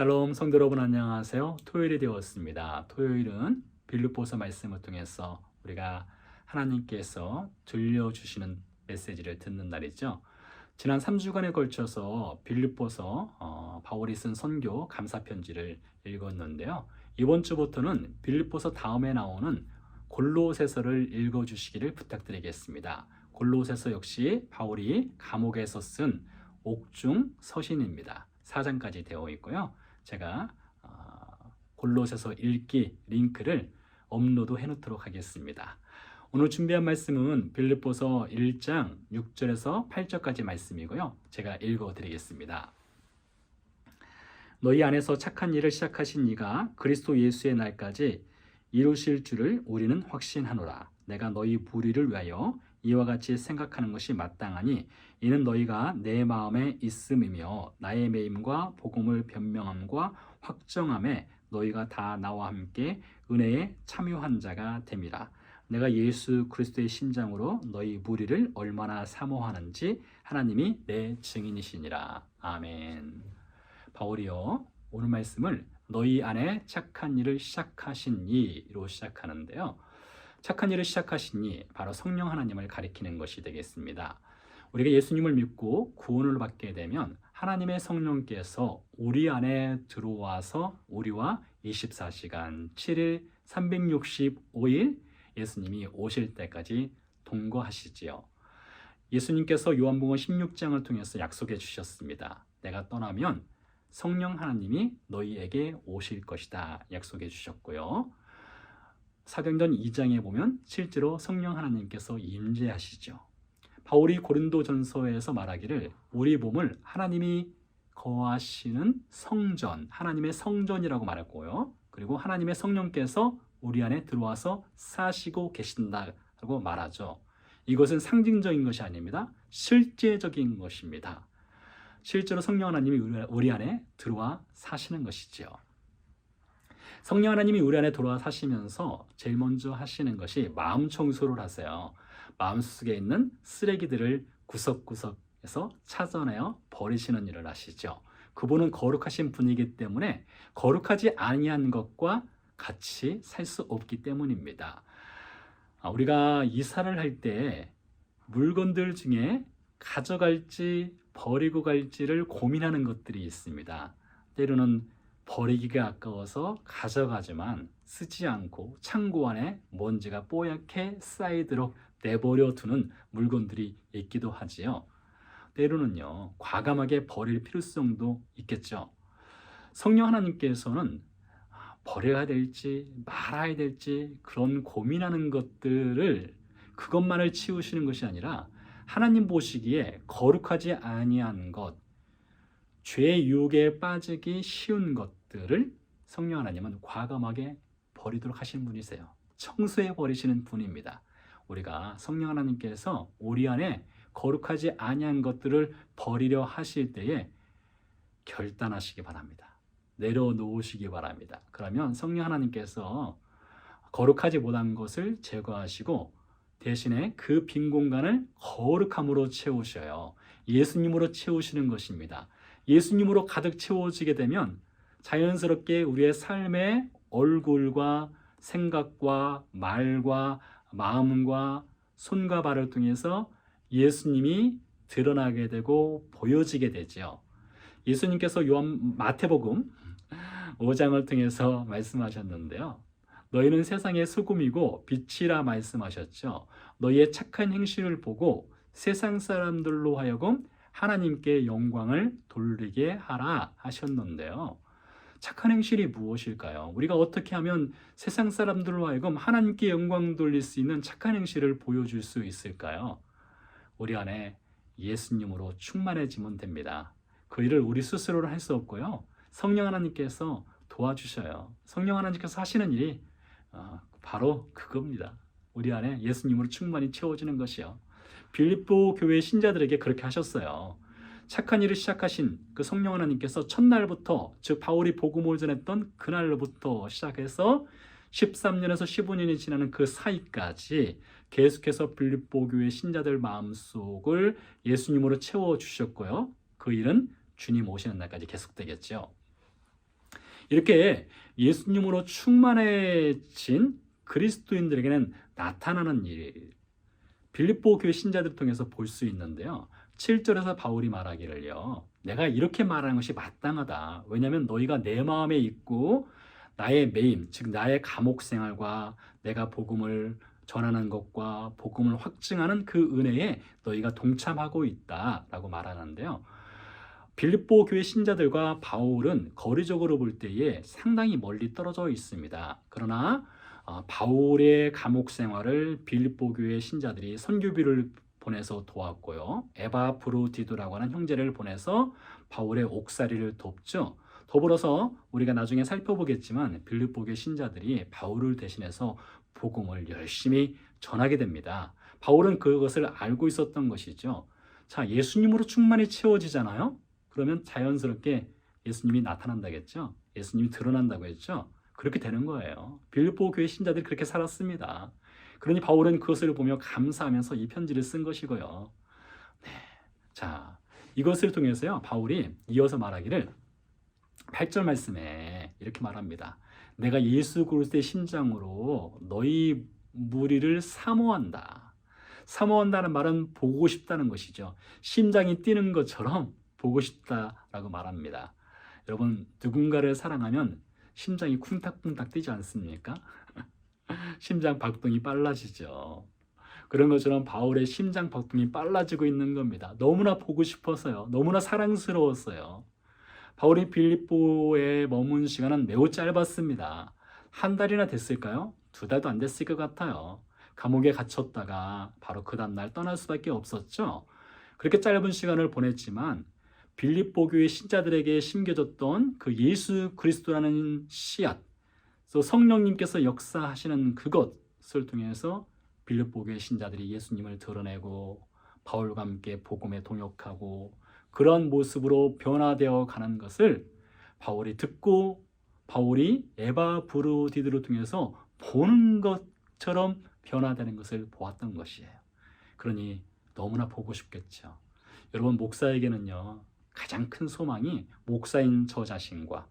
샬롬 성도 여러분 안녕하세요. 토요일이 되었습니다. 토요일은 빌립보서 말씀을 통해서 우리가 하나님께서 들려주시는 메시지를 듣는 날이죠. 지난 3주간에 걸쳐서 빌립보서 바울이 쓴 선교 감사 편지를 읽었는데요. 이번 주부터는 빌립보서 다음에 나오는 골로새서를 읽어주시기를 부탁드리겠습니다. 골로새서 역시 바울이 감옥에서 쓴 옥중 서신입니다. 4장까지 되어 있고요. 제가 골로새서 읽기 링크를 업로드 해놓도록 하겠습니다. 오늘 준비한 말씀은 빌립보서 1장 6절에서 8절까지 말씀이고요. 제가 읽어드리겠습니다. 너희 안에서 착한 일을 시작하신 이가 그리스도 예수의 날까지 이루실 줄을 우리는 확신하노라. 내가 너희 불의를 위하여 이와 같이 생각하는 것이 마땅하니 이는 너희가 내 마음에 있음이며 나의 매임과 복음을 변명함과 확정함에 너희가 다 나와 함께 은혜에 참여한 자가 됨이라. 내가 예수 그리스도의 심장으로 너희 무리를 얼마나 사모하는지 하나님이 내 증인이시니라. 아멘. 바울이요, 오늘 말씀을 너희 안에 착한 일을 시작하신 이로 시작하는데요. 착한 일을 시작하신 이, 바로 성령 하나님을 가리키는 것이 되겠습니다. 우리가 예수님을 믿고 구원을 받게 되면 하나님의 성령께서 우리 안에 들어와서 우리와 24시간 7일 365일 예수님이 오실 때까지 동거하시지요. 예수님께서 요한복음 16장을 통해서 약속해 주셨습니다. 내가 떠나면 성령 하나님이 너희에게 오실 것이다 약속해 주셨고요. 사도행전 2장에 보면 실제로 성령 하나님께서 임재하시죠. 바울이 고린도전서에서 말하기를 우리 몸을 하나님이 거하시는 성전, 하나님의 성전이라고 말했고요. 그리고 하나님의 성령께서 우리 안에 들어와서 사시고 계신다고 말하죠. 이것은 상징적인 것이 아닙니다. 실제적인 것입니다. 실제로 성령 하나님이 우리 안에 들어와 사시는 것이죠. 성령 하나님이 우리 안에 들어와 사시면서 제일 먼저 하시는 것이 마음 청소를 하세요. 마음속에 있는 쓰레기들을 구석구석에서 찾아내어 버리시는 일을 하시죠. 그분은 거룩하신 분이기 때문에 거룩하지 아니한 것과 같이 살 수 없기 때문입니다. 우리가 이사를 할 때 물건들 중에 가져갈지 버리고 갈지를 고민하는 것들이 있습니다. 때로는 버리기가 아까워서 가져가지만 쓰지 않고 창고 안에 먼지가 뽀얗게 쌓이도록 내버려 두는 물건들이 있기도 하지요. 때로는요, 과감하게 버릴 필요성도 있겠죠. 성령 하나님께서는 버려야 될지 말아야 될지 그런 고민하는 것들을 그것만을 치우시는 것이 아니라 하나님 보시기에 거룩하지 아니한 것, 죄의 유혹에 빠지기 쉬운 것들을 성령 하나님은 과감하게 버리도록 하시는 분이세요. 청소해 버리시는 분입니다. 우리가 성령 하나님께서 우리 안에 거룩하지 아니한 것들을 버리려 하실 때에 결단하시기 바랍니다. 내려놓으시기 바랍니다. 그러면 성령 하나님께서 거룩하지 못한 것을 제거하시고 대신에 그 빈 공간을 거룩함으로 채우셔요. 예수님으로 채우시는 것입니다. 예수님으로 가득 채워지게 되면 자연스럽게 우리의 삶의 얼굴과 생각과 말과 마음과 손과 발을 통해서 예수님이 드러나게 되고 보여지게 되죠. 예수님께서 마태복음 5장을 통해서 말씀하셨는데요. 너희는 세상의 소금이고 빛이라 말씀하셨죠. 너희의 착한 행실을 보고 세상 사람들로 하여금 하나님께 영광을 돌리게 하라 하셨는데요. 착한 행실이 무엇일까요? 우리가 어떻게 하면 세상 사람들로 하여금 하나님께 영광 돌릴 수 있는 착한 행실을 보여줄 수 있을까요? 우리 안에 예수님으로 충만해지면 됩니다. 그 일을 우리 스스로는 할 수 없고요. 성령 하나님께서 도와주셔요. 성령 하나님께서 하시는 일이 바로 그겁니다. 우리 안에 예수님으로 충만히 채워지는 것이요. 빌립보 교회 신자들에게 그렇게 하셨어요. 착한 일을 시작하신 그 성령 하나님께서 첫날부터, 즉 바울이 복음을 전했던 그날로부터 시작해서 13년에서 15년이 지나는 그 사이까지 계속해서 빌립보 교회 신자들 마음속을 예수님으로 채워주셨고요. 그 일은 주님 오시는 날까지 계속되겠죠. 이렇게 예수님으로 충만해진 그리스도인들에게는 나타나는 일, 빌립보 교회 신자들을 통해서 볼 수 있는데요. 7절에서 바울이 말하기를요. 내가 이렇게 말하는 것이 마땅하다. 왜냐하면 너희가 내 마음에 있고 나의 매임, 즉 나의 감옥 생활과 내가 복음을 전하는 것과 복음을 확증하는 그 은혜에 너희가 동참하고 있다라고 말하는데요. 빌립보 교회 신자들과 바울은 거리적으로 볼 때에 상당히 멀리 떨어져 있습니다. 그러나 바울의 감옥 생활을 빌립보 교회 신자들이 선교비를 보내서 도왔고요. 에바프로디도라고 하는 형제를 보내서 바울의 옥살이를 돕죠. 더불어서 우리가 나중에 살펴보겠지만 빌립보 교회 신자들이 바울을 대신해서 복음을 열심히 전하게 됩니다. 바울은 그것을 알고 있었던 것이죠. 자, 예수님으로 충만히 채워지잖아요. 그러면 자연스럽게 예수님이 나타난다겠죠. 예수님이 드러난다고 했죠. 그렇게 되는 거예요. 빌립보 교회 신자들이 그렇게 살았습니다. 그러니 바울은 그것을 보며 감사하면서 이 편지를 쓴 것이고요. 네. 자, 이것을 통해서요. 바울이 이어서 말하기를 8절 말씀에 이렇게 말합니다. 내가 예수 그리스도의 심장으로 너희 무리를 사모한다. 사모한다는 말은 보고 싶다는 것이죠. 심장이 뛰는 것처럼 보고 싶다라고 말합니다. 여러분, 누군가를 사랑하면 심장이 쿵탁쿵탁 뛰지 않습니까? 심장 박동이 빨라지죠. 그런 것처럼 바울의 심장 박동이 빨라지고 있는 겁니다. 너무나 보고 싶어서요. 너무나 사랑스러웠어요. 바울이 빌립보에 머문 시간은 매우 짧았습니다. 한 달이나 됐을까요? 2달도 안 됐을 것 같아요. 감옥에 갇혔다가 바로 그 다음날 떠날 수밖에 없었죠. 그렇게 짧은 시간을 보냈지만 빌립보 교회 신자들에게 심겨졌던 그 예수 그리스도라는 씨앗, 또 성령님께서 역사하시는 그것을 통해서 빌립보 교회 신자들이 예수님을 드러내고 바울과 함께 복음에 동역하고 그런 모습으로 변화되어 가는 것을 바울이 듣고 바울이 에바브로디드를 통해서 보는 것처럼 변화되는 것을 보았던 것이에요. 그러니 너무나 보고 싶겠죠. 여러분, 목사에게는요, 가장 큰 소망이 목사인 저 자신과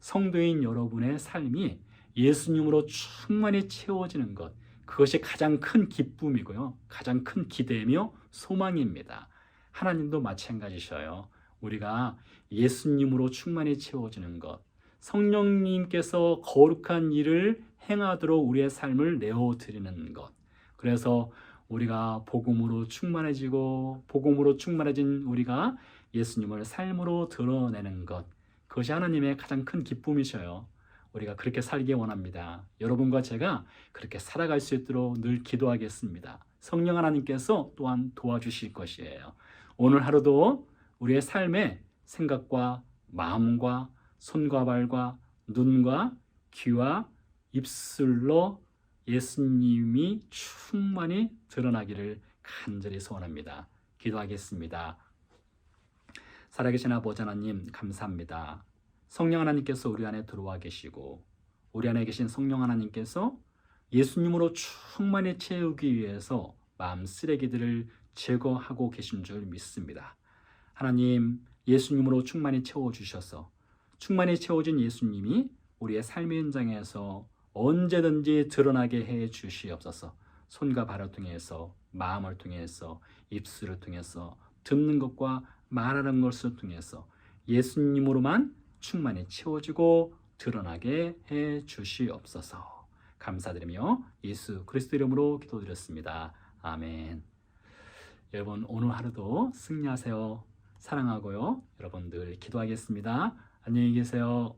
성도인 여러분의 삶이 예수님으로 충만히 채워지는 것, 그것이 가장 큰 기쁨이고요. 가장 큰 기대며 소망입니다. 하나님도 마찬가지셔요. 우리가 예수님으로 충만히 채워지는 것, 성령님께서 거룩한 일을 행하도록 우리의 삶을 내어드리는 것. 그래서 우리가 복음으로 충만해지고 복음으로 충만해진 우리가 예수님을 삶으로 드러내는 것. 그것이 하나님의 가장 큰 기쁨이셔요. 우리가 그렇게 살기 원합니다. 여러분과 제가 그렇게 살아갈 수 있도록 늘 기도하겠습니다. 성령 하나님께서 또한 도와주실 것이에요. 오늘 하루도 우리의 삶의 생각과 마음과 손과 발과 눈과 귀와 입술로 예수님이 충만히 드러나기를 간절히 소원합니다. 기도하겠습니다. 살아계신 아버지 하나님, 감사합니다. 성령 하나님께서 우리 안에 들어와 계시고 우리 안에 계신 성령 하나님께서 예수님으로 충만히 채우기 위해서 마음 쓰레기들을 제거하고 계신 줄 믿습니다. 하나님, 예수님으로 충만히 채워주셔서 충만히 채워진 예수님이 우리의 삶의 현장에서 언제든지 드러나게 해 주시옵소서. 손과 발을 통해서, 마음을 통해서, 입술을 통해서, 듣는 것과 말하는 것을 통해서 예수님으로만 충만히 채워지고 드러나게 해 주시옵소서. 감사드리며 예수 그리스도 이름으로 기도드렸습니다. 아멘. 여러분, 오늘 하루도 승리하세요. 사랑하고요. 여러분들 기도하겠습니다. 안녕히 계세요.